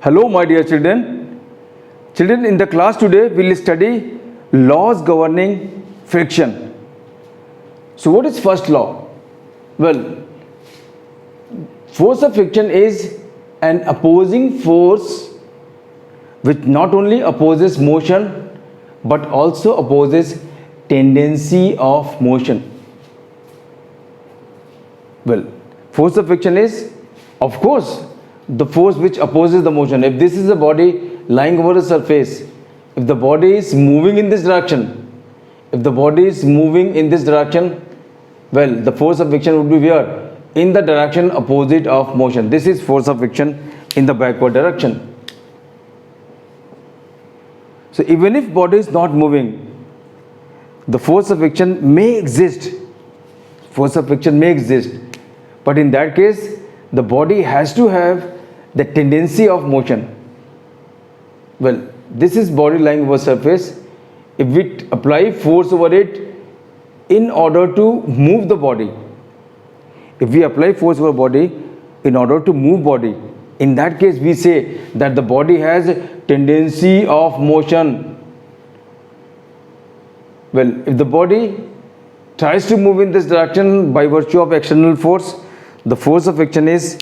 Hello, my dear children. Children, in the class today, we will study laws governing friction. So, what is first law? Well, force of friction is an opposing force which not only opposes motion but also opposes tendency of motion. Well, force of friction is, of course, the force which opposes the motion. If this is a body lying over a surface, if the body is moving in this direction, well, the force of friction would be where? In the direction opposite of motion. This is force of friction in the backward direction. So even if body is not moving, the force of friction may exist. But in that case, the body has to have the tendency of motion. Well, this is body lying over surface. If we apply force over it in order to move the body, if we apply force over body in order to move body, in that case we say that the body has tendency of motion. Well, if the body tries to move in this direction by virtue of external force, the force of friction is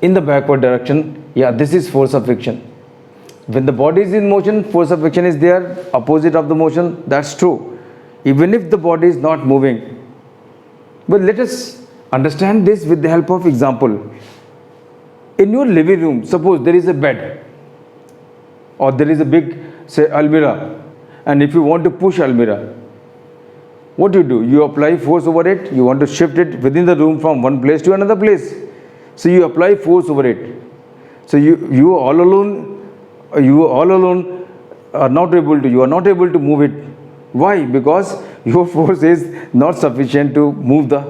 in the backward direction. Yeah, this is force of friction. When the body is in motion, force of friction is there, opposite of the motion. That's true. Even if the body is not moving. But let us understand this with the help of example. In your living room, suppose there is a bed or there is a big, say, almirah, and if you want to push almirah, what do? You apply force over it. You want to shift it within the room from one place to another place. So you apply force over it. So you all alone are not able to move it. Why? Because your force is not sufficient to move the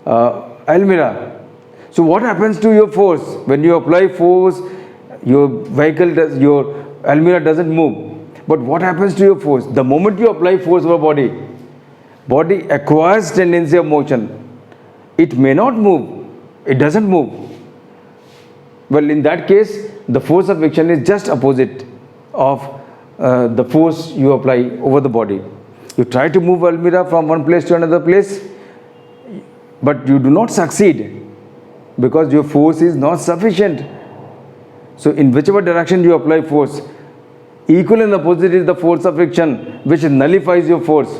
almirah. So what happens to your force? When you apply force, your almirah doesn't move. But what happens to your force? The moment you apply force over body acquires tendency of motion. It may not move. It doesn't move. Well, in that case, the force of friction is just opposite of the force you apply over the body. You try to move almirah from one place to another place, but you do not succeed because your force is not sufficient. So in whichever direction you apply force, equal and opposite is the force of friction which nullifies your force.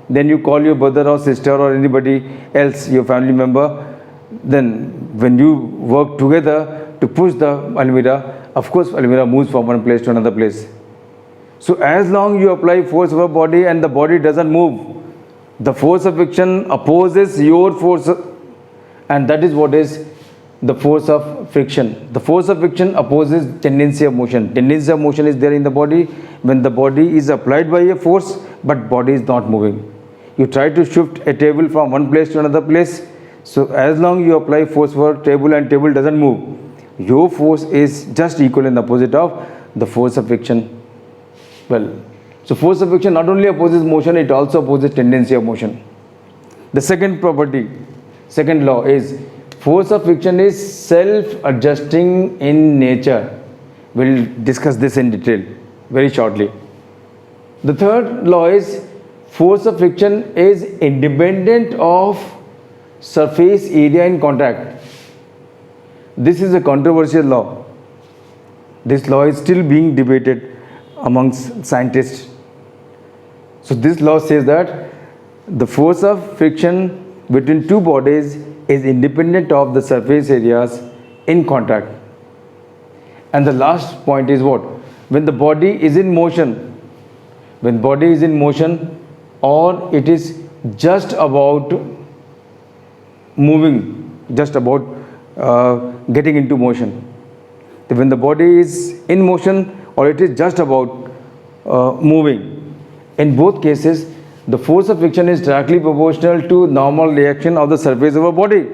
Then you call your brother or sister or anybody else, your family member. Then when you work together to push the almirah, of course almirah moves from one place to another place. So as long you apply force over body and the body doesn't move, the force of friction opposes your force, and that is what is the force of friction. The force of friction opposes tendency of motion. Tendency of motion is there in the body when the body is applied by a force but body is not moving. You try to shift a table from one place to another place. So as long you apply force for table and table doesn't move, your force is just equal and opposite of the force of friction. Well, so force of friction not only opposes motion, it also opposes tendency of motion. The second law is force of friction is self-adjusting in nature. We'll discuss this in detail very shortly. The third law is force of friction is independent of surface area in contact. This is a controversial law. This law is still being debated amongst scientists. So this law says that the force of friction between two bodies is independent of the surface areas in contact. And the last point is what? When the body is in motion, or it is just about moving, just about getting into motion. When the body is in motion or it is just about moving, in both cases the force of friction is directly proportional to normal reaction of the surface of a body.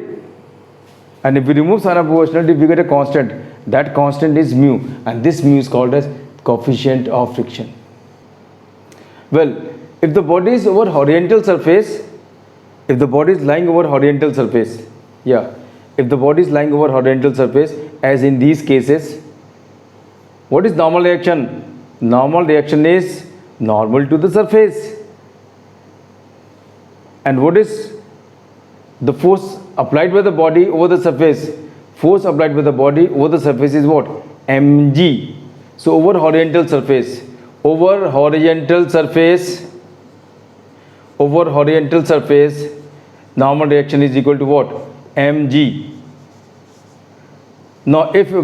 And if we remove sign of proportionality, we get a constant. That constant is mu, and this mu is called as coefficient of friction. Well, if the body is over horizontal surface, if the body is lying over horizontal surface, if the body is lying over horizontal surface, as in these cases, What is normal reaction? Normal reaction is normal to the surface. And what is the force applied by the body over the surface? Force applied by the body over the surface is what? mg. So over horizontal surface, normal reaction is equal to what? mg. Now if the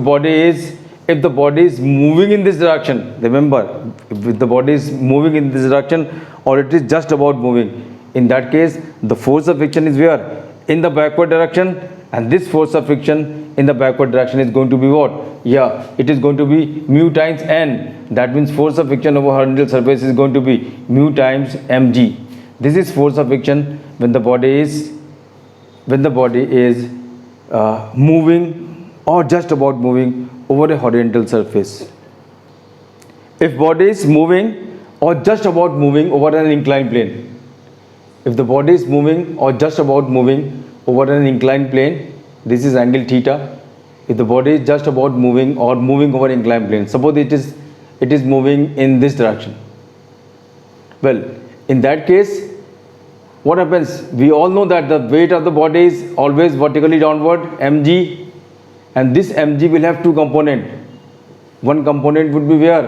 body is moving in this direction, remember, if the body is moving in this direction or it is just about moving, in that case the force of friction is where? In the backward direction, and this force of friction in the backward direction is going to be what? Yeah, it is going to be mu times n. That means force of friction over horizontal surface is going to be mu times mg. This is force of friction when the body is moving or just about moving over a horizontal surface. If body is moving or just about moving over an inclined plane, if the body is moving or just about moving over an inclined plane, this is angle theta. If the body is just about moving or moving over inclined plane, suppose it is moving in this direction. Well, in that case, what happens? We all know that the weight of the body is always vertically downward, mg, and this mg will have two components. One component would be where?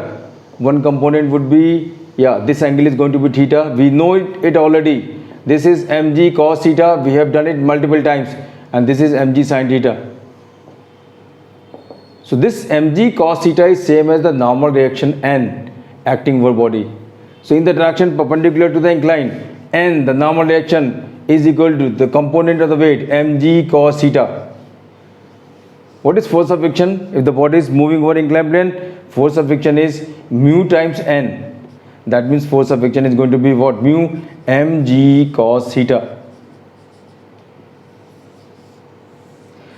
One component would be, this angle is going to be theta. We know it already. This is mg cos theta. We have done it multiple times, and this is mg sin theta. So this mg cos theta is same as the normal reaction n acting over body. So in the direction perpendicular to the incline, n, the normal reaction, is equal to the component of the weight mg cos theta. What is force of friction? If the body is moving over inclined plane, force of friction is mu times n. That means force of friction is going to be what? Mu mg cos theta.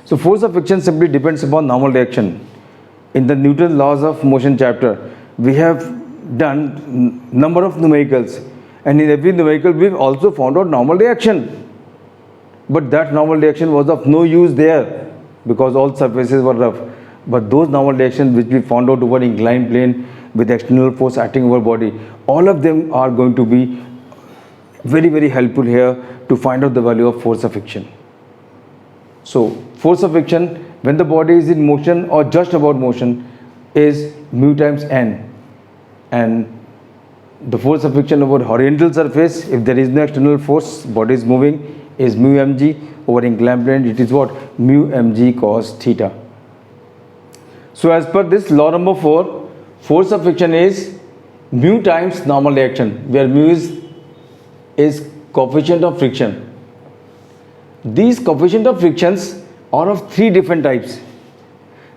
So force of friction simply depends upon normal reaction. In the Newton's laws of motion chapter, we have done number of numericals, and in every numerical we've also found out normal reaction. But that normal reaction was of no use there because all surfaces were rough. But those normal reactions which we found out over inclined plane with external force acting over body, all of them are going to be very, very helpful here to find out the value of force of friction. So force of friction when the body is in motion or just about motion is mu times n, and the force of friction over horizontal surface, if there is no external force, body is moving, is mu mg. Over inclined plane, it is what? Mu mg cos theta. So as per this law number 4, force of friction is mu times normal reaction, where mu is coefficient of friction. These coefficient of frictions are of 3 different types.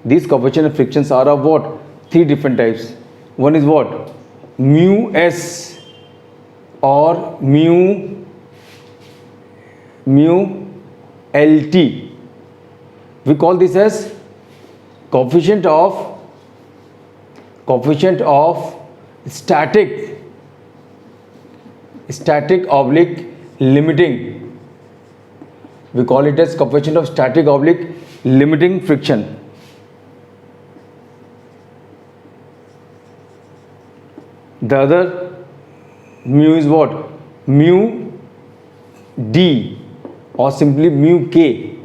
These coefficient of frictions are of what? 3 different types. One is what? Mu s or mu lt. We call this as coefficient of static oblique limiting. We call it as coefficient of static oblique limiting friction. The other mu is what? Mu d or simply mu k.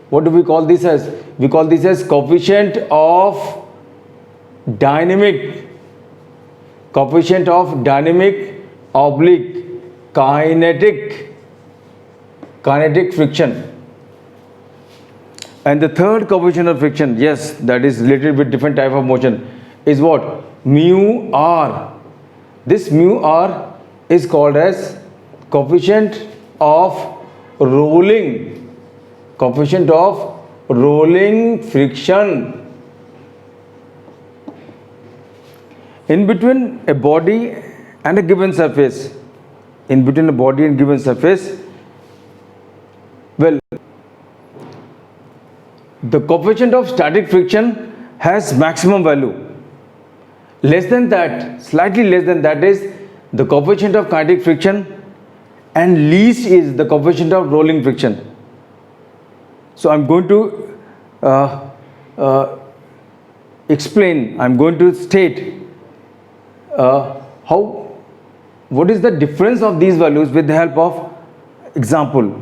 What do we call this as? We call this as coefficient of dynamic oblique kinetic friction. And the third coefficient of friction, yes, that is related with different type of motion, is what? Mu r. This mu r is called as coefficient of rolling friction. In between a body and a given surface, well, the coefficient of static friction has maximum value. Less than that, slightly less than that is the coefficient of kinetic friction, and least is the coefficient of rolling friction. So I'm going to explain, I'm going to state what is the difference of these values with the help of example.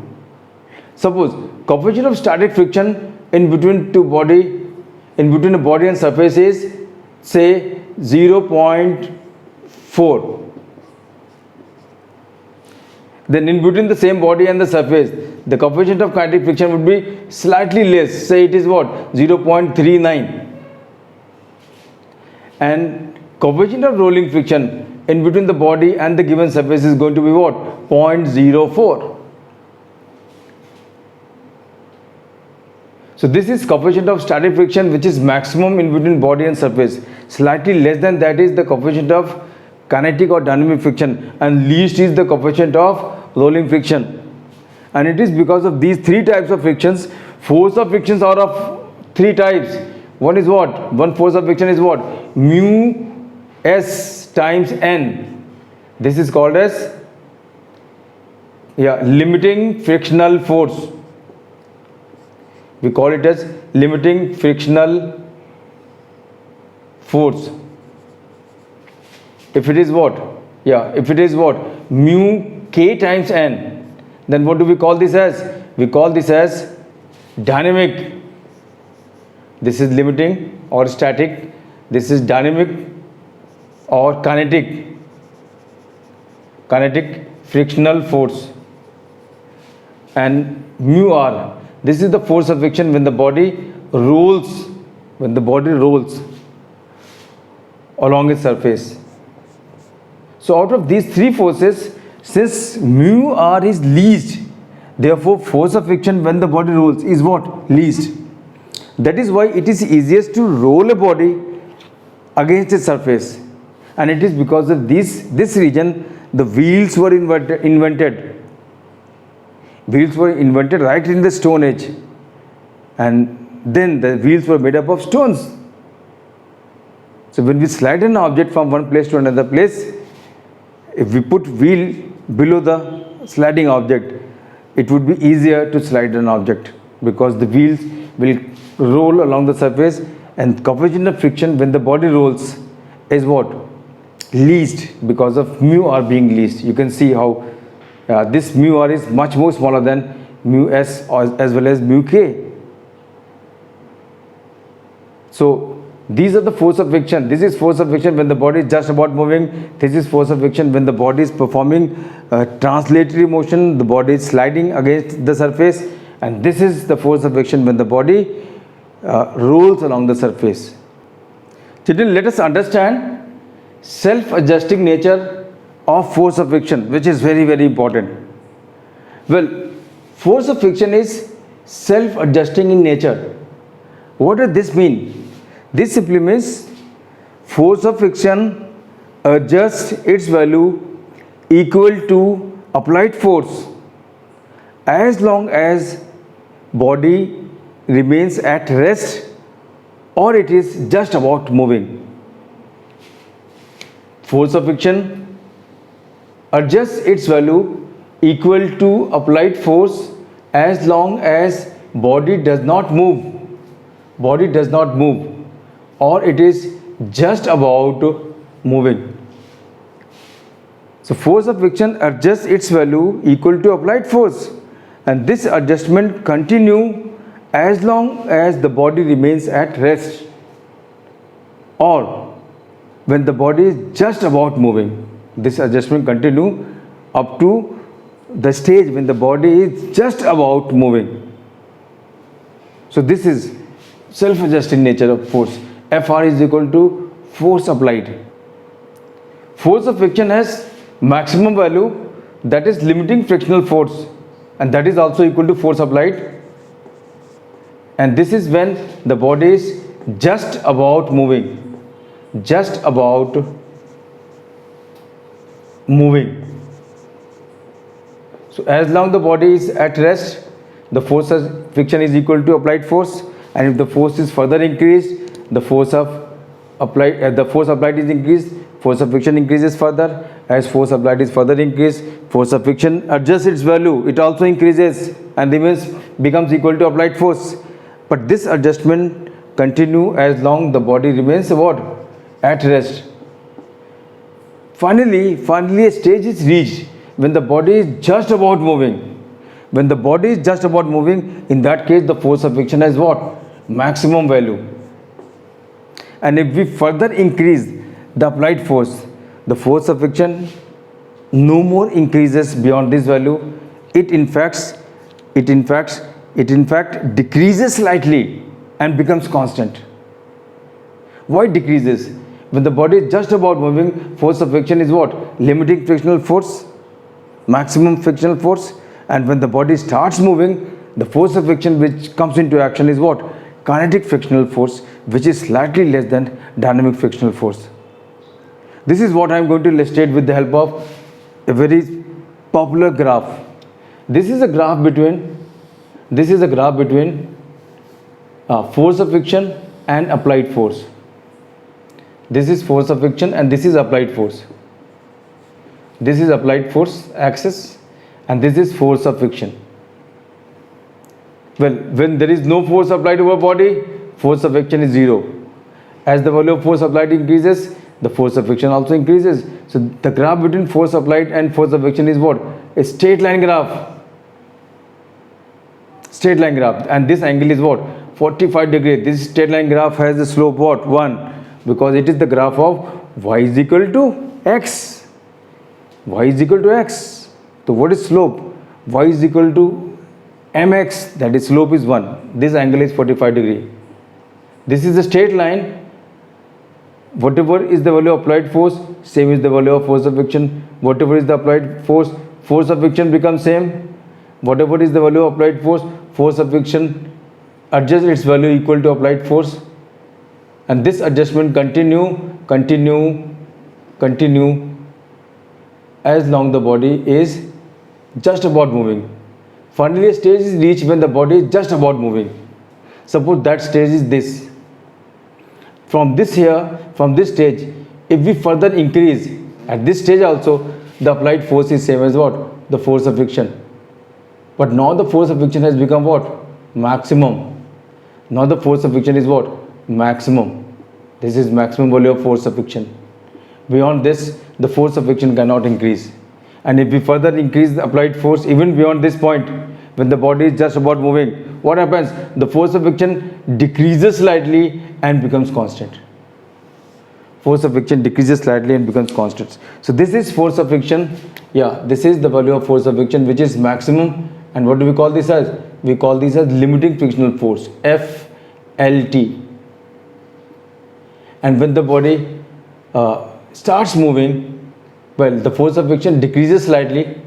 Suppose coefficient of static friction in between a body and surface is say 0.4. Then in between the same body and the surface, the coefficient of kinetic friction would be slightly less. Say it is what? 0.39. And coefficient of rolling friction in between the body and the given surface is going to be what? 0.04. So this is coefficient of static friction, which is maximum in between body and surface. Slightly less than that is the coefficient of kinetic or dynamic friction, and least is the coefficient of rolling friction. And it is because of these three types of frictions. Force of frictions are of three types. One is what? One force of friction is what? Mu s times n. This is called as limiting frictional force. We call it as limiting frictional force. If it is what? If it is what? Mu k times n, then what do we call this as? We call this as dynamic. This is limiting or static. This is dynamic or kinetic frictional force. And mu r, this is the force of friction when the body rolls along its surface. So out of these three forces, since mu r is least, therefore force of friction when the body rolls is what? Least. That is why it is easiest to roll a body against its surface. And it is because of this region the wheels were invented. Wheels were invented right in the Stone Age, and then the wheels were made up of stones. So when we slide an object from one place to another place, if we put wheel below the sliding object, it would be easier to slide an object because the wheels will roll along the surface, and coefficient of friction when the body rolls is what? Least, because of mu r being least. You can see how this mu r is much more smaller than mu s as well as mu k. So these are the force of friction. This is force of friction when the body is just about moving. This is force of friction when the body is performing translatory motion, the body is sliding against the surface, and this is the force of friction when the body rolls along the surface. Children, let us understand self-adjusting nature of force of friction, which is very, very important. Well, force of friction is self-adjusting in nature. What does this mean? This simply means force of friction adjusts its value equal to applied force as long as body remains at rest or it is just about moving. Force of friction adjusts its value equal to applied force as long as body does not move or it is just about moving. So force of friction adjusts its value equal to applied force, and this adjustment continue as long as the body remains at rest or when the body is just about moving. This adjustment continue up to the stage when the body is just about moving. So this is self-adjusting nature of force. Fr is equal to force applied. Force of friction has maximum value, that is limiting frictional force, and that is also equal to force applied. And this is when the body is just about moving. So as long the body is at rest, the force of friction is equal to applied force, and if the force is further increased, the force applied is increased, force of friction increases further. As force applied is further increased, force of friction adjusts its value, it also increases and becomes equal to applied force. But this adjustment continue as long the body remains what? At rest. Finally a stage is reached when the body is just about moving. When the body is just about moving, in that case the force of friction has what? Maximum value. And if we further increase the applied force, the force of friction no more increases beyond this value. It in fact decreases slightly and becomes constant. Why decreases? When the body is just about moving, force of friction is what? Limiting frictional force, maximum frictional force. And when the body starts moving, the force of friction which comes into action is what? Kinetic frictional force, which is slightly less than dynamic frictional force. This is what I am going to illustrate with the help of a very popular graph. This is a graph between force of friction and applied force. This is force of friction and this is applied force. This is applied force axis and this is force of friction. Well, when there is no force applied over body, force of friction is 0. As the value of force applied increases, the force of friction also increases. So the graph between force applied and force of friction is what? A straight line graph. Straight line graph. And this angle is what? 45 degrees. This straight line graph has a slope what? 1. Because it is the graph of y is equal to x. Y is equal to x. So what is slope? Y is equal to mx, that is slope is 1. This angle is 45 degree. This is a straight line. Whatever is the value of applied force, same is the value of force of friction. Whatever is the applied force, force of friction becomes same. Whatever is the value of applied force, force of friction adjusts its value equal to applied force. And this adjustment continue as long the body is just about moving. Finally a stage is reached when the body is just about moving. Suppose that stage is this. From this stage, if we further increase at this stage also, the applied force is same as what? The force of friction. But now the force of friction has become what? Maximum. Now the force of friction is what? Maximum. This is maximum value of force of friction. Beyond this, the force of friction cannot increase. And if we further increase the applied force even beyond this point, when the body is just about moving, what happens? The force of friction decreases slightly and becomes constant. Force of friction decreases slightly and becomes constant. So this is force of friction. Yeah, this is the value of force of friction which is maximum. And what do we call this as? We call this as limiting frictional force, FLT. And when the body starts moving, well, the force of friction decreases slightly.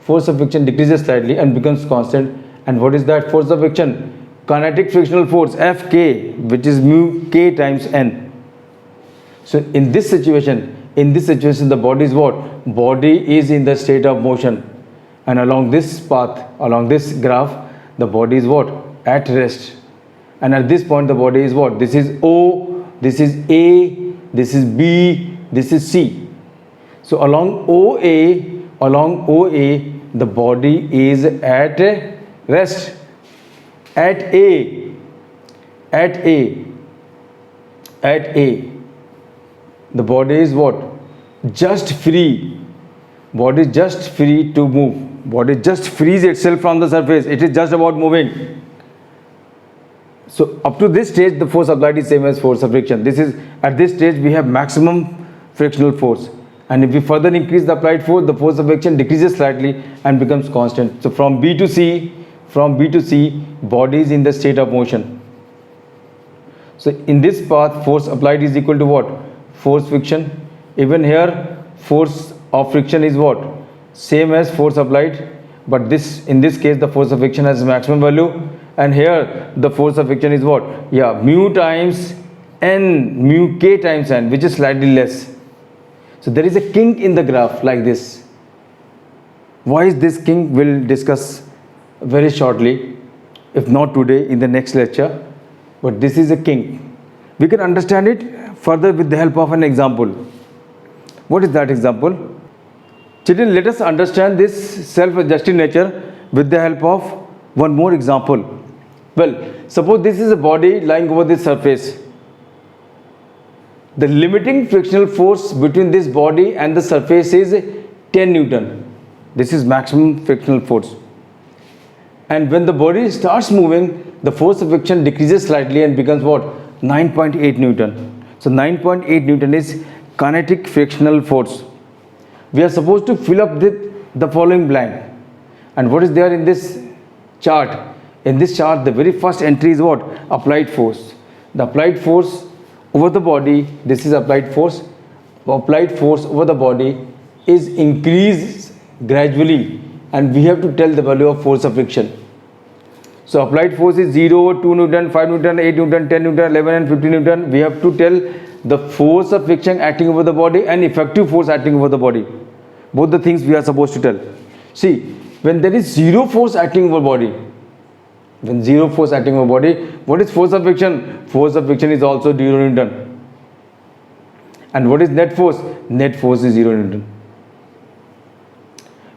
Force of friction decreases slightly and becomes constant. And what is that force of friction? Kinetic frictional force, Fk, which is mu k times n. So in this situation the body is what? Body is in the state of motion. And along this path, along this graph, the body is what? At rest. And at this point the body is what? This is O, this is A, this is B, this is C. So along OA, the body is at rest. At A, the body is what? Just free. Body just free to move. Body just frees itself from the surface. It is just about moving. So up to this stage, the force applied is same as force of friction. This is at this stage we have maximum frictional force. And if we further increase the applied force, the force of friction decreases slightly and becomes constant. So from B to C, body is in the state of motion. So in this path, force applied is equal to what? Force friction. Even here, force of friction is what? Same as force applied. But in this case, the force of friction has maximum value. And here, the force of friction is what? Yeah, mu times n, mu k times n, which is slightly less. So there is a kink in the graph like this. Why is this kink? We'll discuss very shortly, if not today, in the next lecture. But this is a kink. We can understand it further with the help of an example. What is that example? Children, let us understand this self-adjusting nature with the help of one more example. Well, Suppose this is a body lying over this surface. The limiting frictional force between this body and the surface is 10 Newton. This is maximum frictional force. And when the body starts moving, the force of friction decreases slightly and becomes what? 9.8 Newton. So 9.8 Newton is kinetic frictional force. We are supposed to fill up the following blank. And what is there in this chart? In this chart, the very first entry is what? Applied force. The applied force over the body, this is applied force. Applied force over the body is increased gradually, and we have to tell the value of force of friction. So applied force is 0, 2 Newton, 5 Newton, 8 Newton, 10 Newton, 11 and 15 Newton. We have to tell the force of friction acting over the body and effective force acting over the body. Both the things we are supposed to tell. See, when there is zero force acting over body, when zero force acting over body, what is force of friction? Force of friction is also 0 Newton. And what is net force? Net force is 0 Newton.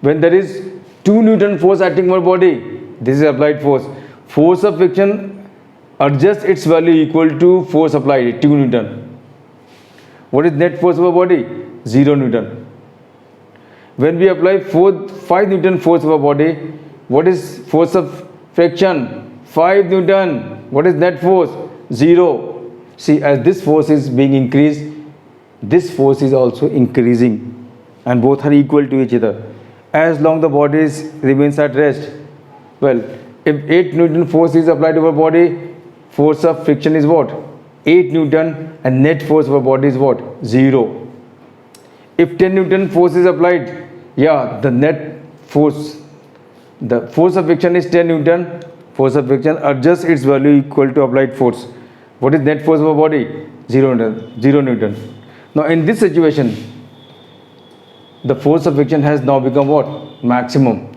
When there is 2 Newton force acting over body, this is applied force. Force of friction adjusts its value equal to force applied, 2 Newton. What is net force over body? 0 Newton. When we apply 5 Newton force over body, what is force of friction? 5 Newton. What is net force? 0. See, as this force is being increased, this force is also increasing, and both are equal to each other. As long the body remains at rest, well, if 8 Newton force is applied over body, force of friction is what? 8 Newton, and net force over body is what? 0. If 10 Newton force is applied, yeah, the net force, the force of friction is 10 Newton, force of friction adjusts its value equal to applied force. What is net force over body? 0 Newton. 0 Newton. Now in this situation, the force of friction has now become what? Maximum.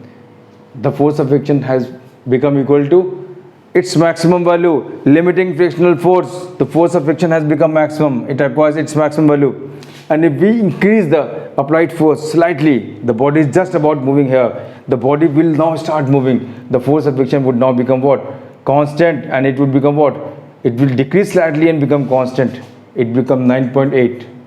The force of friction has become equal to its maximum value. Limiting frictional force, the force of friction has become maximum. It acquires its maximum value. And if we increase the applied force slightly, the body is just about moving here. The body will now start moving. The force of friction would now become what? Constant, and it would become what? It will decrease slightly and become constant. It becomes 9.8.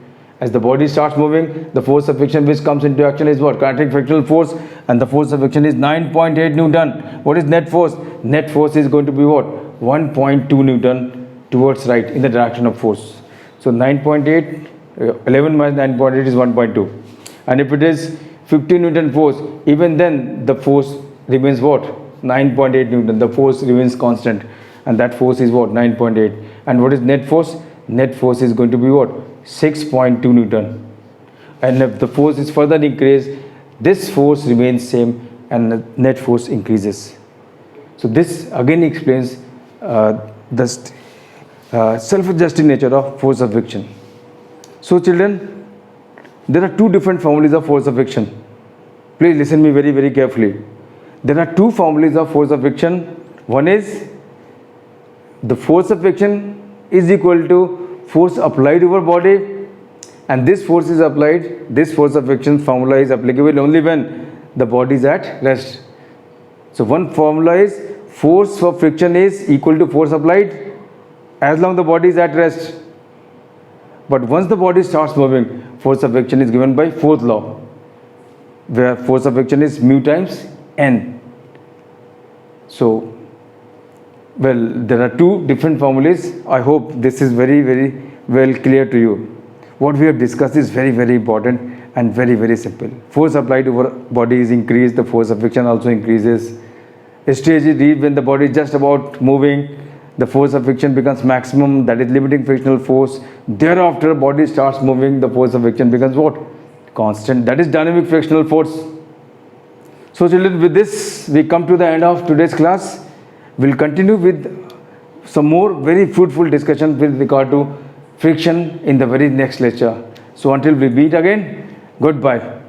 As the body starts moving, the force of friction which comes into action is what? Kinetic frictional force, and the force of friction is 9.8 Newton. What is net force? Net force is going to be what? 1.2 Newton towards right in the direction of force. So 9.8, 11 minus 9.8 is 1.2. And if it is 15 Newton force, even then the force remains what? 9.8 Newton. The force remains constant, and that force is what? 9.8. And what is net force? Net force is going to be what? 6.2 Newton. And if the force is further increased, this force remains same and the net force increases. So this again explains the self-adjusting nature of force of friction. So children, there are two different formulas of force of friction. Please listen me very, very carefully. There are two formulas of force of friction. One is the force of friction is equal to force applied over body, and this force is applied, this force of friction formula is applicable only when the body is at rest. So one formula is force of friction is equal to force applied as long the body is at rest. But once the body starts moving, force of friction is given by fourth law, where force of friction is mu times n. So well, there are two different formulas. I hope this is very, very well clear to you. What we have discussed is very, very important and very, very simple. Force applied over body is increased, the force of friction also increases. A stage is reached when the body is just about moving, the force of friction becomes maximum, that is limiting frictional force. Thereafter, body starts moving, the force of friction becomes what? Constant, that is dynamic frictional force. So children, with this we come to the end of today's class. We'll continue with some more very fruitful discussion with regard to friction in the very next lecture. So until we meet again, goodbye.